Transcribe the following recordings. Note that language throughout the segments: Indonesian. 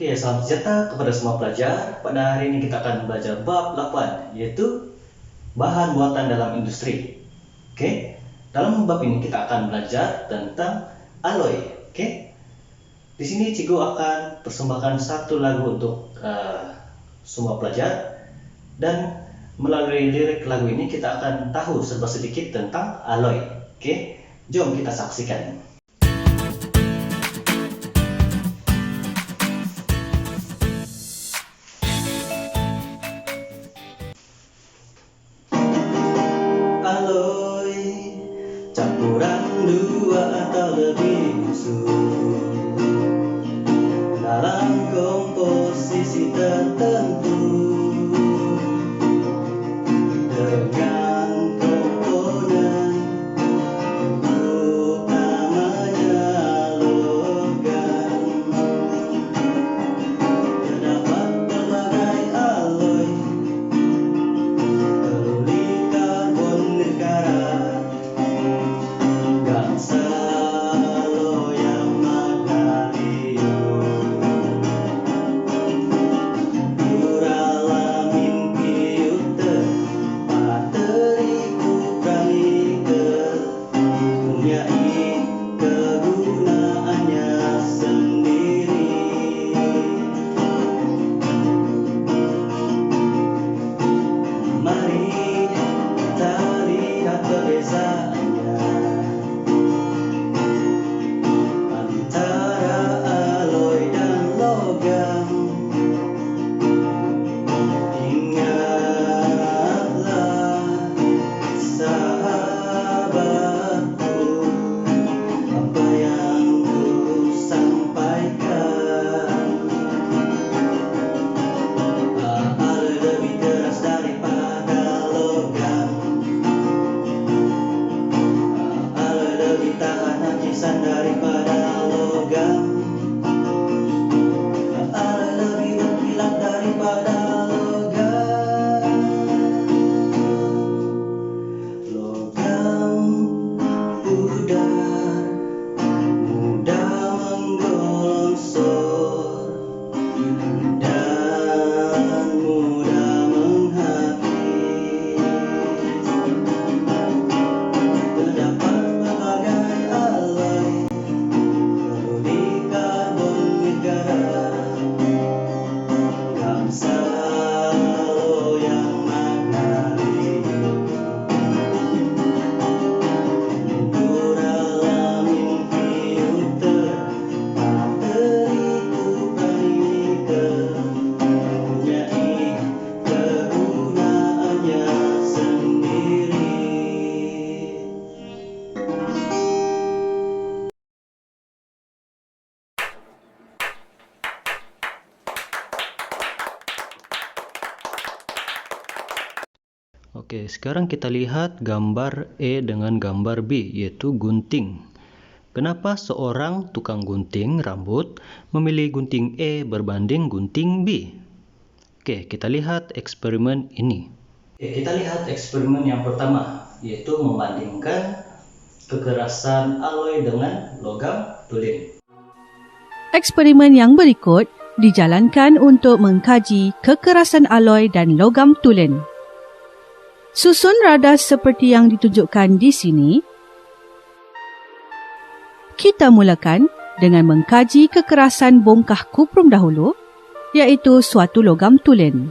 Oke, salam sejahtera kepada semua pelajar. Pada hari ini kita akan belajar bab 8, yaitu bahan buatan dalam industri. Oke, dalam bab ini kita akan belajar tentang alloy. Oke, di sini Cikgu akan persembahkan satu lagu untuk semua pelajar, dan melalui lirik lagu ini kita akan tahu serba sedikit tentang alloy. Oke, jom kita saksikan. Alloy, campuran dua atau lebih unsur dalam komposisi tertentu dengan komponen utamanya logam. Terdapat berbagai alloy, teluri karbon nirkara, gangsa loyang magnesium, duralamin piuter, materi kupraniker, mempunyai kegunaannya sendiri. Mari kita lihat perbezaannya antara alloy dan logam. Ingatlah, sahabatku, apa yang ku sampaikan. Alloy lebih keras daripada logam. Alloy lebih tahan hakisan daripada logam. Alloy lebih berkilat daripada logam. Logam pudar, mudah menggonsor dan mudah menghabis. Terdapat berbagai alloy, teluri karbon nirkara, gangsa loyang magnesium, duralamin piuter, materi kupraniker, mempunyai kegunaannya sendiri. Oke, sekarang kita lihat gambar E dengan gambar B, yaitu gunting. Kenapa seorang tukang gunting rambut memilih gunting E berbanding gunting B? Oke, kita lihat eksperimen ini. Oke, kita lihat eksperimen yang pertama, yaitu membandingkan kekerasan alloy dengan logam tulen. Eksperimen yang berikut dijalankan untuk mengkaji kekerasan alloy dan logam tulen. Susun radar seperti yang ditunjukkan di sini. Kita mulakan dengan mengkaji kekerasan bongkah kuprum dahulu, iaitu suatu logam tulen.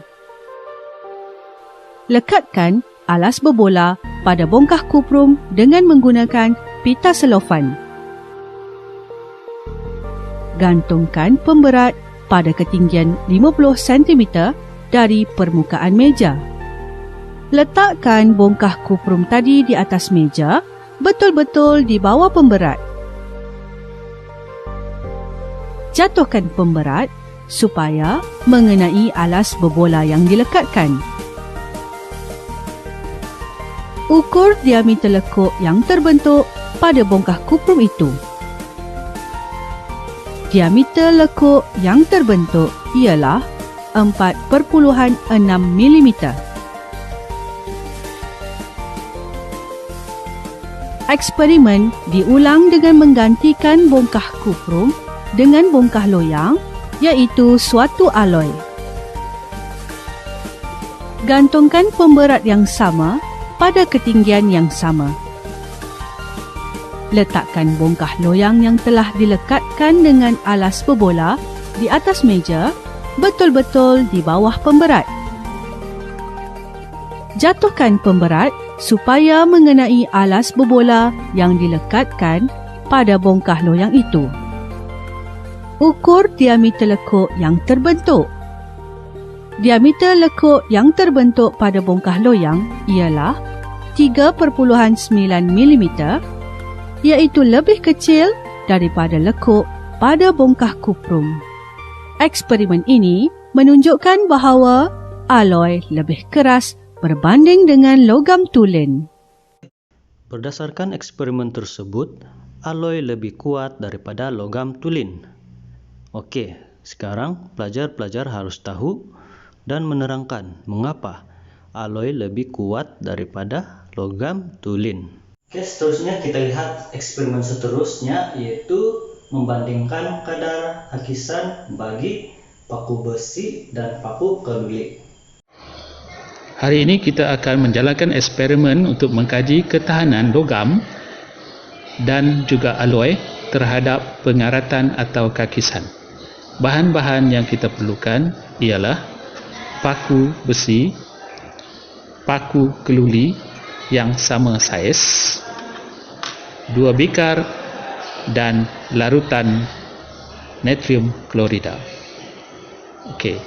Lekatkan alas berbola pada bongkah kuprum dengan menggunakan pita selofan. Gantungkan pemberat pada ketinggian 50 cm dari permukaan meja. Letakkan bongkah kuprum tadi di atas meja, betul-betul di bawah pemberat. Jatuhkan pemberat supaya mengenai alas berbola yang dilekatkan. Ukur diameter lekuk yang terbentuk pada bongkah kuprum itu. Diameter lekuk yang terbentuk ialah 4,6 mm. Eksperimen diulang dengan menggantikan bongkah kuprum dengan bongkah loyang iaitu suatu aloi. Gantungkan pemberat yang sama pada ketinggian yang sama. Letakkan bongkah loyang yang telah dilekatkan dengan alas berbola di atas meja, betul-betul di bawah pemberat. Jatuhkan pemberat supaya mengenai alas berbola yang dilekatkan pada bongkah loyang itu. Ukur diameter lekuk yang terbentuk. Diameter lekuk yang terbentuk pada bongkah loyang ialah 3.9 mm, iaitu lebih kecil daripada lekuk pada bongkah kuprum. Eksperimen ini menunjukkan bahawa aloi lebih keras berbanding dengan logam tulen. Berdasarkan eksperimen tersebut, aloi lebih kuat daripada logam tulen. Okey, sekarang pelajar-pelajar harus tahu dan menerangkan mengapa aloi lebih kuat daripada logam tulen. Oke, seterusnya kita lihat eksperimen seterusnya, yaitu membandingkan kadar hakisan bagi paku besi dan paku keluli. Hari ini kita akan menjalankan eksperimen untuk mengkaji ketahanan logam dan juga aloi terhadap pengaratan atau kakisan. Bahan-bahan yang kita perlukan ialah paku besi, paku keluli yang sama saiz, 2 bikar dan larutan natrium klorida. Okey.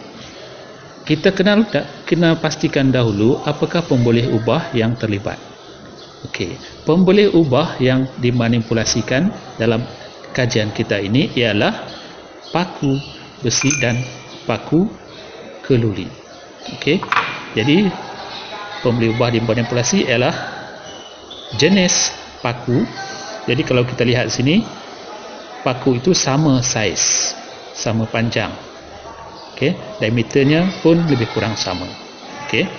Kita kena pastikan dahulu apakah pemboleh ubah yang terlibat. Okey. Pemboleh ubah yang dimanipulasikan dalam kajian kita ini ialah paku besi dan paku keluli. Okey. Jadi pemboleh ubah dimanipulasi ialah jenis paku. Jadi kalau kita lihat sini, paku itu sama saiz, sama panjang. Okey, diameternya pun lebih kurang sama. Okey.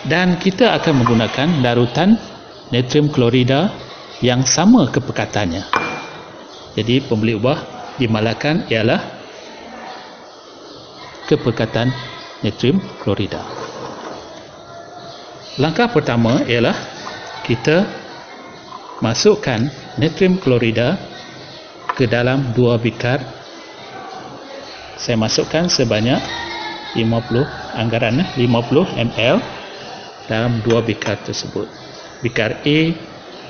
Dan kita akan menggunakan larutan natrium klorida yang sama kepekatannya. Jadi pemboleh ubah dimalakan ialah kepekatan natrium klorida. Langkah pertama ialah kita masukkan natrium klorida ke dalam 2 bikar. Saya masukkan sebanyak 50 ml dalam 2 bikar tersebut. Bikar A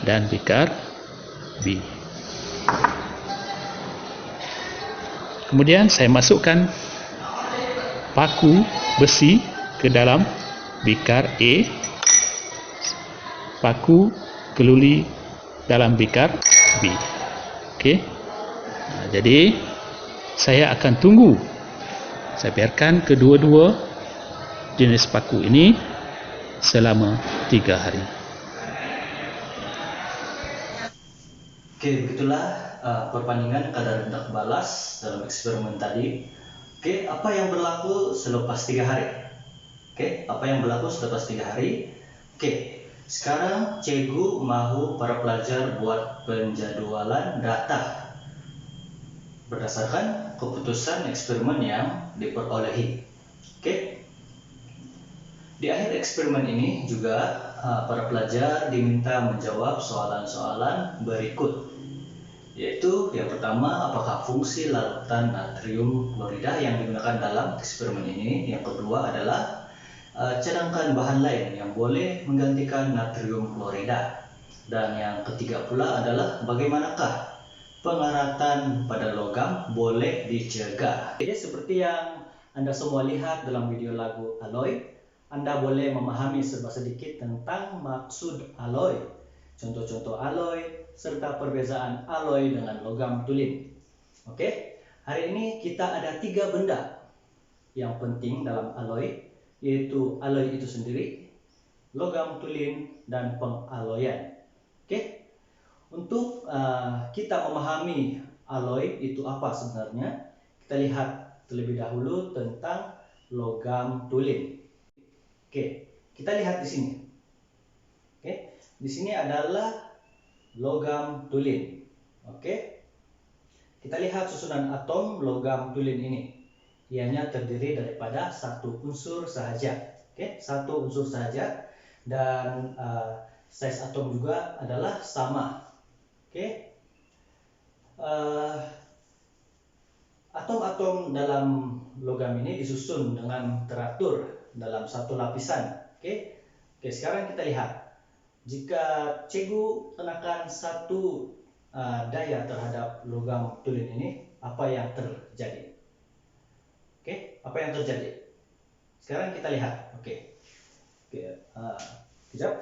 dan bikar B. Kemudian saya masukkan paku besi ke dalam bikar A, paku keluli dalam bikar B. Okey. Jadi saya akan tunggu. Saya biarkan kedua-dua jenis paku ini selama 3 hari. Oke, begitulah perbandingan kadar hendak balas dalam eksperimen tadi. Oke, apa yang berlaku selepas 3 hari? Oke, apa yang berlaku selepas 3 hari? Oke, sekarang cikgu mahu para pelajar buat penjadwalan data berdasarkan keputusan eksperimen yang diperolehi. Oke. Di akhir eksperimen ini juga para pelajar diminta menjawab soalan-soalan berikut, yaitu yang pertama, apakah fungsi larutan natrium klorida yang digunakan dalam eksperimen ini. Yang kedua adalah cadangkan bahan lain yang boleh menggantikan natrium klorida. Dan yang ketiga pula adalah bagaimanakah pengaratan pada logam boleh dicegah. Jadi seperti yang Anda semua lihat dalam video lagu aloi, Anda boleh memahami serba sedikit tentang maksud aloi, contoh-contoh aloi, serta perbezaan aloi dengan logam tulen. Oke, hari ini kita ada 3 benda yang penting dalam aloi, yaitu aloi itu sendiri, logam tulen, dan pengaloyan. Oke. Untuk kita memahami aloi itu apa sebenarnya, kita lihat terlebih dahulu tentang logam tulen. Oke, kita lihat di sini. Oke, di sini adalah logam tulen. Oke, kita lihat susunan atom logam tulin ini. Ianya terdiri daripada satu unsur sahaja. Oke, satu unsur sahaja, dan size atom juga adalah sama. Oke. Atom-atom dalam logam ini disusun dengan teratur dalam satu lapisan. Oke. Oke, sekarang kita lihat. Jika cikgu kenakan satu daya terhadap logam tulin ini, apa yang terjadi? Oke, apa yang terjadi? Sekarang kita lihat. Oke. Kejap.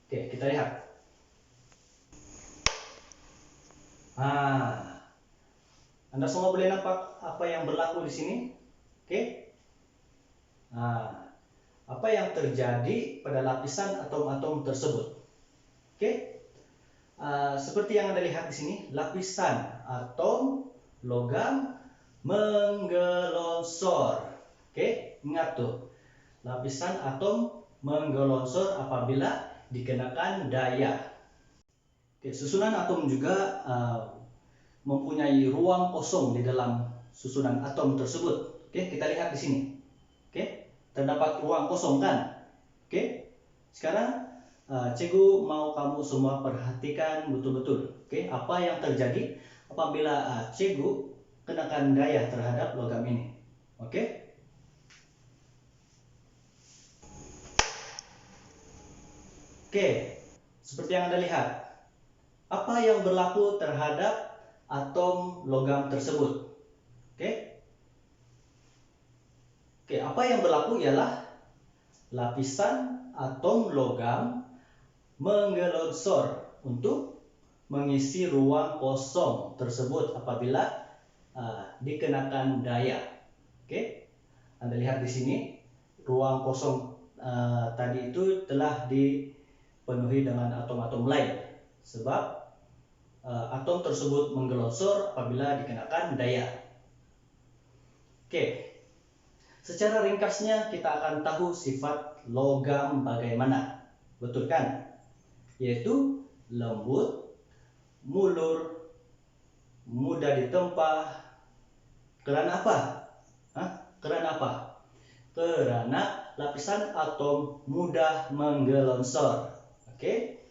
Oke, kita lihat. Anda semua boleh nampak apa yang berlaku di sini? Oke. Apa yang terjadi pada lapisan atom-atom tersebut? Oke. Seperti yang Anda lihat di sini, lapisan atom logam menggelonsor. Oke, ingat tuh. Lapisan atom menggelonsor apabila dikenakan daya. Oke, susunan atom juga mempunyai ruang kosong di dalam susunan atom tersebut. Oke, kita lihat di sini. Oke, terdapat ruang kosong kan? Oke. Sekarang cikgu mau kamu semua perhatikan betul-betul. Oke, apa yang terjadi apabila cikgu kenakan daya terhadap logam ini. Oke. Oke, seperti yang Anda lihat. Apa yang berlaku terhadap atom logam tersebut? Oke. Oke, apa yang berlaku ialah lapisan atom logam menggelonsor untuk mengisi ruang kosong tersebut apabila dikenakan daya. Oke, Anda lihat di sini ruang kosong tadi itu telah dipenuhi dengan atom-atom lain sebab atom tersebut menggelonsor apabila dikenakan daya. Oke, secara ringkasnya kita akan tahu sifat logam bagaimana, betul kan? Yaitu lembut, mulur, mudah ditempa. Karena apa? Karena apa? Karena lapisan atom mudah menggelonsor. Oke.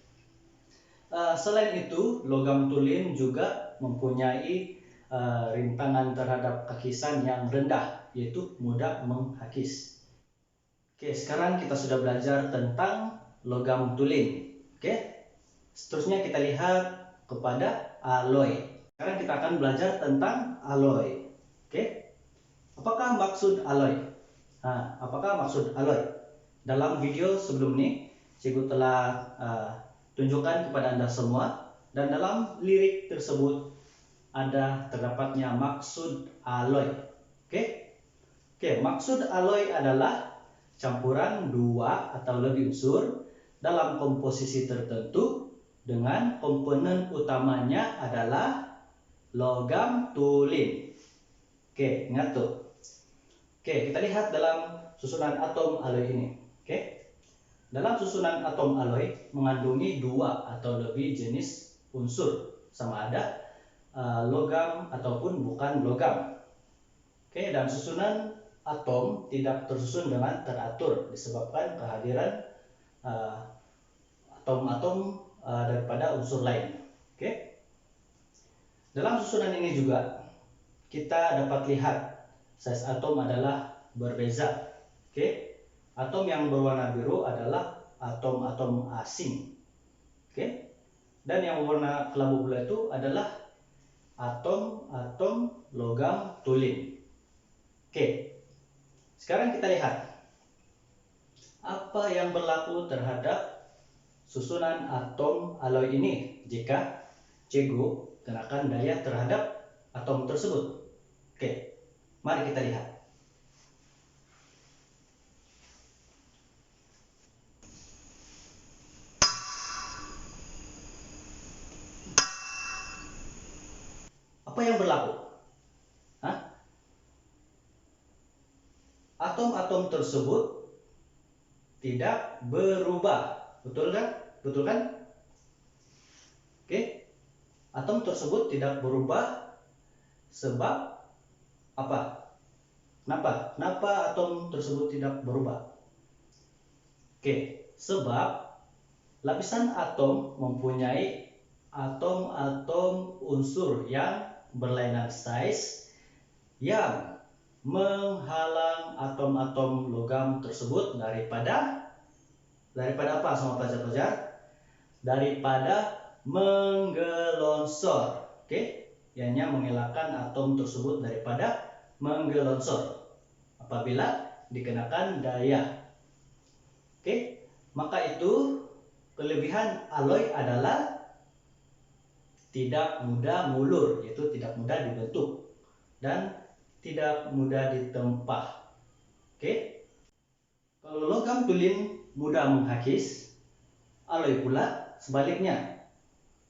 Selain itu, logam tulin juga mempunyai rintangan terhadap kakisan yang rendah, yaitu mudah menghakis. Oke, sekarang kita sudah belajar tentang logam tulin. Oke. Seterusnya kita lihat kepada alloy. Sekarang kita akan belajar tentang alloy. Oke. Apakah maksud alloy? Apakah maksud alloy? Dalam video sebelum ini, cikgu telah tunjukkan kepada Anda semua, dan dalam lirik tersebut ada terdapatnya maksud alloy. Oke, maksud alloy adalah campuran dua atau lebih unsur dalam komposisi tertentu dengan komponen utamanya adalah logam tulin. Oke, ingat tuh. Oke, kita lihat dalam susunan atom alloy ini. Oke. Dalam susunan atom alloy mengandungi dua atau lebih jenis unsur, sama ada logam ataupun bukan logam. Oke, dan susunan atom tidak tersusun dengan teratur disebabkan kehadiran atom-atom daripada unsur lain. Oke. Dalam susunan ini juga kita dapat lihat size atom adalah berbeza. Oke. Atom yang berwarna biru adalah atom-atom asing. Oke. Dan yang berwarna kelabu gula itu adalah atom-atom logam tulin. Oke. Sekarang kita lihat apa yang berlaku terhadap susunan atom alloy ini jika cikgu kenakan daya terhadap atom tersebut. Oke, mari kita lihat. Apa yang berlaku? Atom-atom tersebut tidak berubah, betul kan? Betul kan? Oke. atom tersebut tidak berubah sebab apa? Kenapa atom tersebut tidak berubah? Oke, sebab lapisan atom mempunyai atom-atom unsur yang berlainan size yang menghalang atom-atom logam tersebut daripada apa semua pelajar-pelajar? Daripada menggelonsor. Oke, ianya mengelakkan atom tersebut daripada menggelonsor apabila dikenakan daya. Oke, maka itu kelebihan alloy adalah tidak mudah mulur, yaitu tidak mudah dibentuk dan tidak mudah ditempah. Oke, kalau logam tulin mudah menghakis, alloy pula sebaliknya.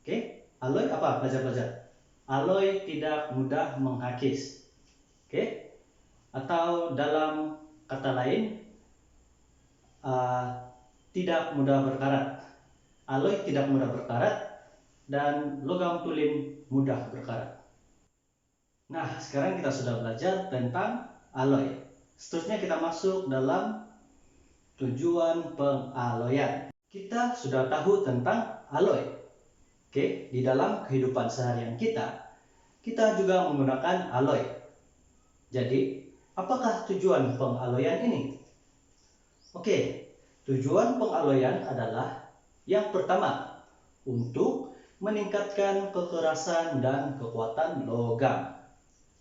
Oke, alloy apa pelajar-pelajar? Alloy tidak mudah menghakis. Oke, atau dalam kata lain, tidak mudah berkarat. Alloy tidak mudah berkarat dan logam tulin mudah berkarat. Nah, sekarang kita sudah belajar tentang alloy. Seterusnya kita masuk dalam tujuan pengaloyan. Kita sudah tahu tentang alloy. Oke, di dalam kehidupan seharian kita juga menggunakan alloy. Jadi, apakah tujuan pengaloyan ini? Oke, tujuan pengaloyan adalah yang pertama, untuk meningkatkan kekerasan dan kekuatan logam.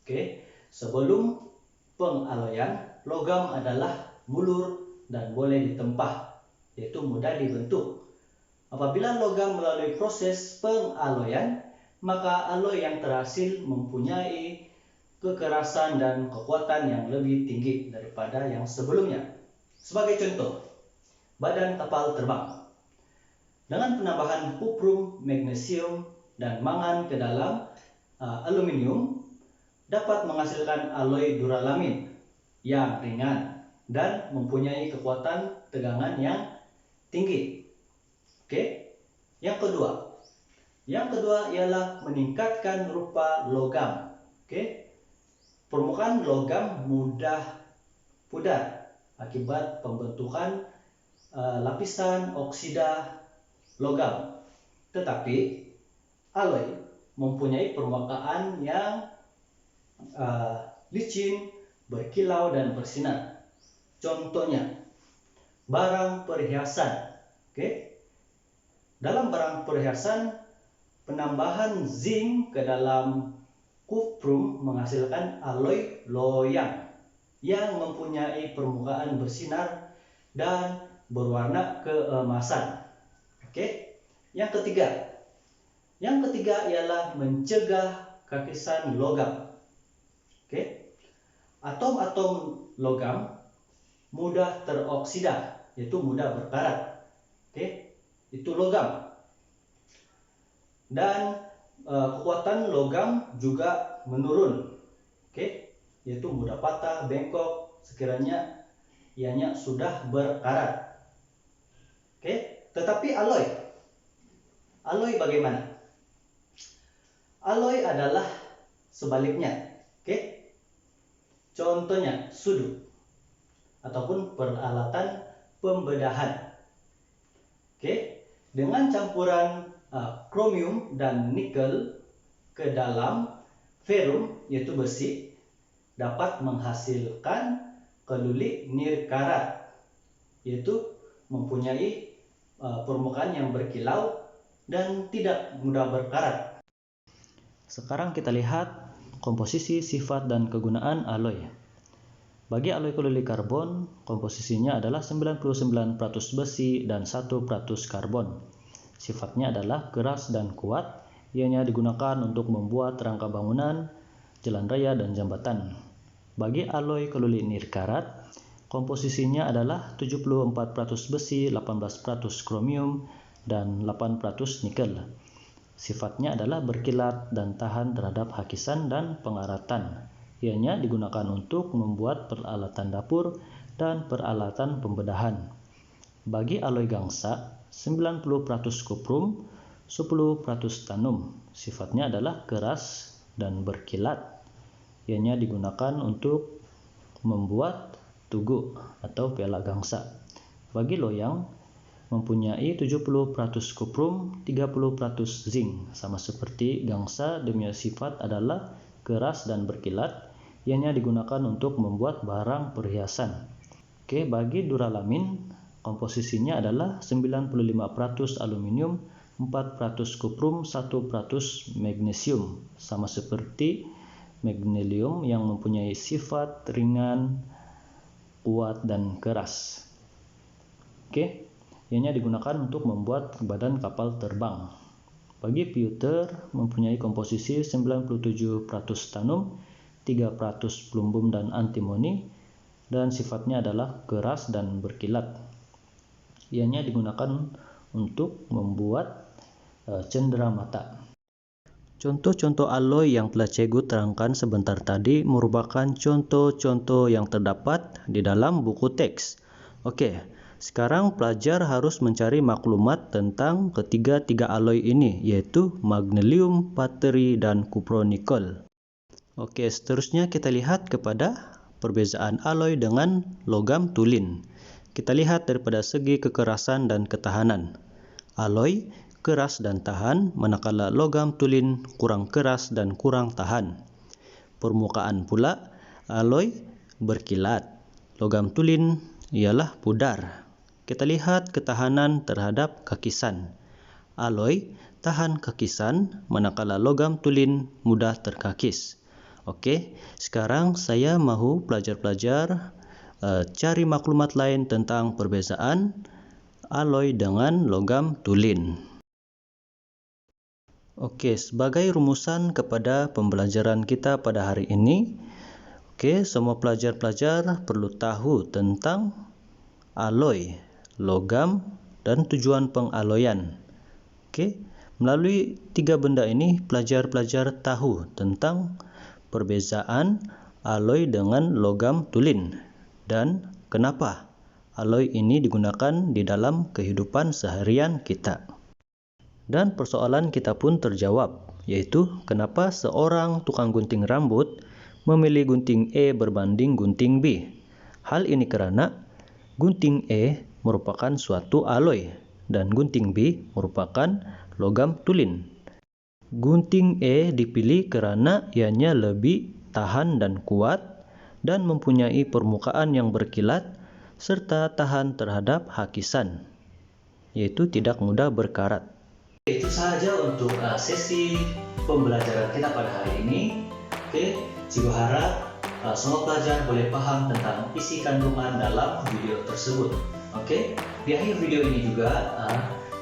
Oke, sebelum pengaloyan, logam adalah mulur dan boleh ditempah, yaitu mudah dibentuk. Apabila logam melalui proses pengaloyan, maka alloy yang terhasil mempunyai kekerasan dan kekuatan yang lebih tinggi daripada yang sebelumnya. Sebagai contoh, badan kapal terbang. Dengan penambahan kuprum, magnesium, dan mangan ke dalam aluminium, dapat menghasilkan alloy duralamin yang ringan dan mempunyai kekuatan tegangan yang tinggi. Oke, yang kedua ialah meningkatkan rupa logam. Oke, permukaan logam mudah pudar akibat pembentukan lapisan oksida logam. Tetapi alloy mempunyai permukaan yang licin, berkilau dan bersinar. Contohnya, barang perhiasan. Oke, dalam barang perhiasan, penambahan zinc ke dalam kuprum menghasilkan alloy loyang yang mempunyai permukaan bersinar dan berwarna keemasan. Oke, yang ketiga ialah mencegah kakisan logam. Oke, atom-atom logam mudah teroksida, yaitu mudah berkarat. Oke, itu logam. Dan kekuatan logam juga menurun. Oke, yaitu mudah patah, bengkok sekiranya ianya sudah berkarat. Oke, tetapi alloy bagaimana? Alloy adalah sebaliknya. Oke, contohnya sudut ataupun peralatan pembedahan. Oke, dengan campuran kromium dan nikel ke dalam ferrum, yaitu besi, dapat menghasilkan keluli nirkarat, yaitu mempunyai permukaan yang berkilau dan tidak mudah berkarat. Sekarang kita lihat komposisi, sifat, dan kegunaan alloy. Bagi alloy keluli karbon, komposisinya adalah 99% besi dan 1% karbon. Sifatnya adalah keras dan kuat. Ianya digunakan untuk membuat rangka bangunan, jalan raya, dan jambatan. Bagi alloy keluli nirkarat, komposisinya adalah 74% besi, 18% kromium, dan 8% nikel. Sifatnya adalah berkilat dan tahan terhadap hakisan dan pengaratan. Ianya digunakan untuk membuat peralatan dapur dan peralatan pembedahan. Bagi alloy gangsa, 90% kuprum, 10% tanum. Sifatnya adalah keras dan berkilat. Ianya digunakan untuk membuat tugu atau piala gangsa. Bagi loyang, mempunyai 70% kuprum, 30% zinc. Sama seperti gangsa, demi sifat adalah keras dan berkilat. Ianya digunakan untuk membuat barang perhiasan. Oke, bagi duralamin, komposisinya adalah 95% aluminium, 4% kuprum, 1% magnesium. Sama seperti magnesium yang mempunyai sifat ringan, kuat, dan keras. Oke, ianya digunakan untuk membuat badan kapal terbang. Bagi pewter, mempunyai komposisi 97% tanum, 3% plumbum dan antimoni, dan sifatnya adalah keras dan berkilat. Ianya digunakan untuk membuat cendera mata. Contoh-contoh alloy yang telah Cikgu terangkan sebentar tadi merupakan contoh-contoh yang terdapat di dalam buku teks. Oke, sekarang pelajar harus mencari maklumat tentang ketiga alloy ini, yaitu magnesium, pateri, dan kupronikel. Oke, seterusnya kita lihat kepada perbezaan alloy dengan logam tulin. Kita lihat daripada segi kekerasan dan ketahanan. Alloy keras dan tahan, manakala logam tulin kurang keras dan kurang tahan. Permukaan pula, alloy berkilat. Logam tulin ialah pudar. Kita lihat ketahanan terhadap kakisan. Alloy tahan kakisan, manakala logam tulin mudah terkakis. Oke, sekarang saya mahu pelajar-pelajar cari maklumat lain tentang perbezaan alloy dengan logam tulin. Oke, sebagai rumusan kepada pembelajaran kita pada hari ini, semua pelajar-pelajar perlu tahu tentang alloy, logam, dan tujuan pengaloyan. Melalui 3 benda ini, pelajar-pelajar tahu tentang perbezaan alloy dengan logam tulin dan kenapa alloy ini digunakan di dalam kehidupan seharian kita. Dan persoalan kita pun terjawab, yaitu kenapa seorang tukang gunting rambut memilih gunting A berbanding gunting B. Hal ini karena gunting A merupakan suatu alloy dan gunting B merupakan logam tulin. Gunting E dipilih karena ianya lebih tahan dan kuat dan mempunyai permukaan yang berkilat serta tahan terhadap hakisan, yaitu tidak mudah berkarat. Itu saja untuk sesi pembelajaran kita pada hari ini. Cikgu harap semua pelajar boleh paham tentang isi kandungan dalam video tersebut. Di akhir video ini juga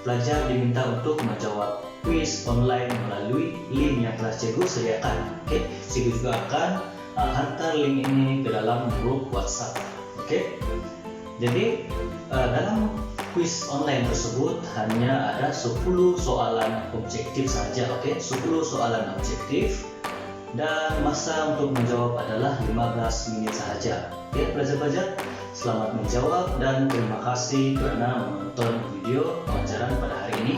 pelajar diminta untuk menjawab kuis online melalui link yang telah Cikgu sediakan. Cikgu juga akan hantar link ini ke dalam grup WhatsApp. Jadi dalam kuis online tersebut hanya ada 10 soalan objektif saja. 10 soalan objektif dan masa untuk menjawab adalah 15 menit saja. Pelajar-pelajar, selamat menjawab dan terima kasih karena menonton video pelajaran pada hari ini.